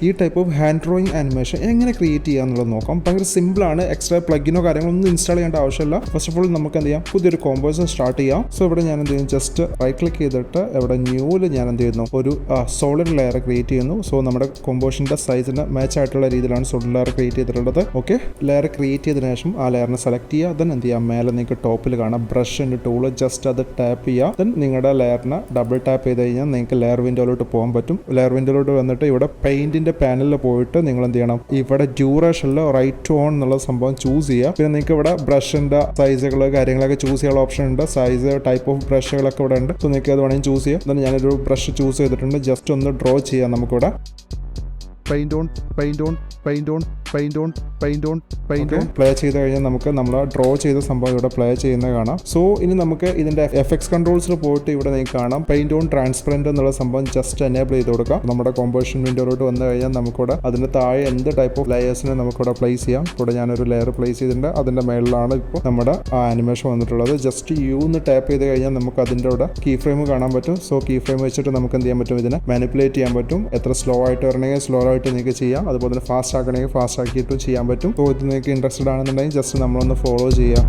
ഈ type of hand drawing animation എങ്ങനെ create ചെയ്യാന്നുള്ളത് നോക്കാം. ഭയങ്കര സിമ്പിൾ ആണ്. എക്സ്ട്രാ പ്ലഗിനോ കാര്യങ്ങളൊന്നും ഇൻസ്റ്റാൾ ചെയ്യേണ്ട ആവശ്യമില്ല. ഫസ്റ്റ് ഓഫ് ഓൾ നമുക്ക് എന്ത് ചെയ്യാം, പുതിയൊരു കോമ്പോസർ സ്റ്റാർട്ട് ചെയ്യാം. സോ ഇവിടെ ഞാൻ എന്ത് ചെയ്യും, ജസ്റ്റ് റൈറ്റ് ക്ലിക്ക് ചെയ്തിട്ട് ഇവിടെ ന്യൂല് ഞാൻ എന്ത് ചെയ്യുന്നു, ഒരു സോളിഡ് ലെയർ ക്രിയേറ്റ് ചെയ്യുന്നു. സോ നമ്മുടെ കോമ്പോസിഷന്റെ സൈസിന് മാച്ച് ആയിട്ടുള്ള രീതിയിലാണ് സോളിഡ് ലെയർ ക്രിയേറ്റ് ചെയ്തിട്ടുള്ളത്. ഓക്കെ, ലെയർ ക്രിയേറ്റ് ചെയ്തതിനു ശേഷം ആ ലെയറിനെ സെലക്ട് ചെയ്യുക. ദെൻ എന്ത് ചെയ്യാം, മേലെ നിങ്ങൾക്ക് ടോപ്പിൽ കാണാം ബ്രഷിന്റെ ടൂള്, ജസ്റ്റ് അത് ടാപ്പ് ചെയ്യുക. ദെൻ നിങ്ങളുടെ ലെയറിനെ ഡബിൾ ടാപ്പ് ചെയ്ത് കഴിഞ്ഞാൽ നിങ്ങൾക്ക് ലെയർ വിൻഡോയിലോട്ട് പോകാൻ പറ്റും. ലെയർ വിൻഡോയിലോട്ട് വന്നിട്ട് ഇവിടെ പെയിന്റിന്റെ പാനലിൽ പോയിട്ട് നിങ്ങൾ എന്ത് ചെയ്യണം, ഇവിടെ ഡ്യൂറേഷനിൽ റൈറ്റ് ഓൺ എന്നുള്ള സംഭവം ചൂസ് ചെയ്യുക. പിന്നെ നിങ്ങൾക്ക് ഇവിടെ ബ്രഷിന്റെ സൈസുകൾ കാര്യങ്ങളൊക്കെ ചൂസ് ചെയ്യാനുള്ള ഓപ്ഷൻ ഉണ്ട്. സൈസ് ടൈപ്പ് ഓഫ് ബ്രഷുകളൊക്കെ ഇവിടെ ഉണ്ട്. സോ നിങ്ങൾക്ക് അത് വേണമെങ്കിൽ ചൂസ് ചെയ്യാം. then ഞാനൊരു ബ്രഷ് ചൂസ് ചെയ്തിട്ടുണ്ട്. ജസ്റ്റ് ഒന്ന് ഡ്രോ ചെയ്യാം. നമുക്കിവിടെ paint on paint on paint on paint on paint on paint on play ചെയ്ത് കഴിഞ്ഞാൽ നമുക്ക് നമ്മൾ ഡ്രോ ചെയ്ത സംഭവം ഇവിടെ പ്ലേ ചെയ്യുന്നത് കാണാം. സോ ഇനി നമുക്ക് ഇതിന്റെ എഫക്ട്സ് കൺട്രോൾസിൽ പോയിട്ട് ഇവിടെ നിങ്ങൾക്ക് കാണാം പെയിന്റ് ഓൺ ട്രാൻസ്പെറന്റ് എന്നുള്ള സംഭവം ജസ്റ്റ് എനേബിൾ ചെയ്ത് കൊടുക്കാം. നമ്മുടെ കോമ്പോസിഷൻ വിൻഡോയിലോട്ട് വന്നു കഴിഞ്ഞാൽ നമുക്കിവിടെ അതിന്റെ താഴെ എന്ത് ടൈപ്പ് ഓഫ് ലെയേഴ്സിനെ നമുക്കിവിടെ പ്ലേസ് ചെയ്യാം. ഇവിടെ ഞാനൊരു ലെയർ പ്ലേസ് ചെയ്തിട്ടുണ്ട്. അതിന്റെ മേളിലാണ് ഇപ്പോൾ നമ്മുടെ ആ ആനിമേഷൻ വന്നിട്ടുള്ളത്. ജസ്റ്റ് യു എന്ന് ടാപ്പ് ചെയ്ത് കഴിഞ്ഞാൽ നമുക്ക് അതിന്റെ ഇവിടെ കീ ഫ്രെയിം കാണാൻ പറ്റും. സോ കീ ഫ്രെയിം വെച്ചിട്ട് നമുക്ക് എന്ത് ചെയ്യാൻ പറ്റും, ഇതിനെ മാനിപ്പുലേറ്റ് ചെയ്യാൻ പറ്റും. എത്ര സ്ലോ ആയിട്ട് വരണമെങ്കിൽ സ്ലോ ആയിട്ട് നിങ്ങൾക്ക് ചെയ്യാം. അതുപോലെ തന്നെ ഫാസ്റ്റ് ആക്കണമെങ്കിൽ ഫാസ്റ്റ് ആക്കിയിട്ടും ചെയ്യാൻ പറ്റും. സോ ഇത് നിങ്ങൾക്ക് ഇൻട്രസ്റ്റഡ് ആണെന്നുണ്ടെങ്കിൽ ജസ്റ്റ് നമ്മളൊന്ന് ഫോളോ ചെയ്യാം.